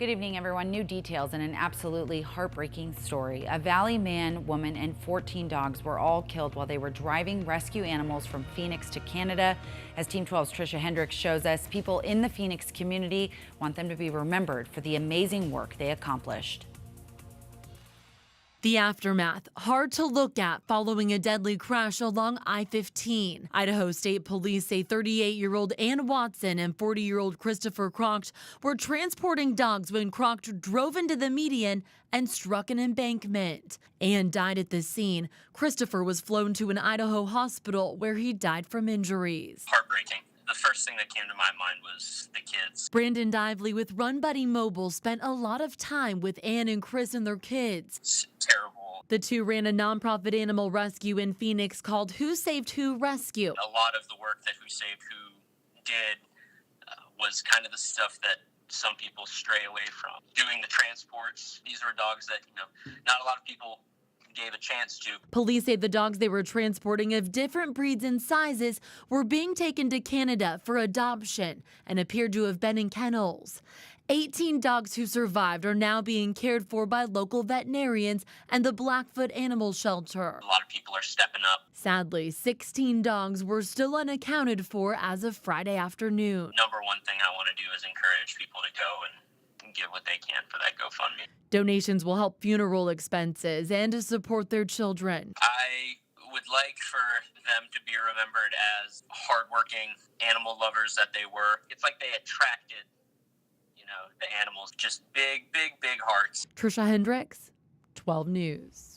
Good evening, everyone. New details in an absolutely heartbreaking story. A Valley man, woman, and 14 dogs were all killed while they were driving rescue animals from Phoenix to Canada. As Team 12's Trisha Hendricks shows us, people in the Phoenix community want them to be remembered for the amazing work they accomplished. The aftermath, hard to look at following a deadly crash along I-15. Idaho State Police say 38-year-old Ann Watson and 40-year-old Christopher Crocht were transporting dogs when Crocht drove into the median and struck an embankment. Ann died at the scene. Christopher was flown to an Idaho hospital where he died from injuries. Heartbreaking. The first thing that came to my mind was the kids. Brandon Dively with Run Buddy Mobile spent a lot of time with Ann and Chris and their kids. It's terrible. The two ran a nonprofit animal rescue in Phoenix called Who Saved Who Rescue. A lot of the work that Who Saved Who did was kind of the stuff that some people stray away from. Doing the transports, these were dogs that, not a lot of people gave a chance to. Police say the dogs they were transporting of different breeds and sizes were being taken to Canada for adoption and appeared to have been in kennels. 18 dogs who survived are now being cared for by local veterinarians and the Blackfoot Animal Shelter. A lot of people are stepping up. Sadly, 16 dogs were still unaccounted for as of Friday afternoon. Number one thing I want to do is encourage people to go and give what they can for that GoFundMe. Donations will help funeral expenses and to support their children. I would like for them to be remembered as hardworking animal lovers that they were. It's like they attracted, the animals, just big, big, big hearts. Trisha Hendricks, 12 News.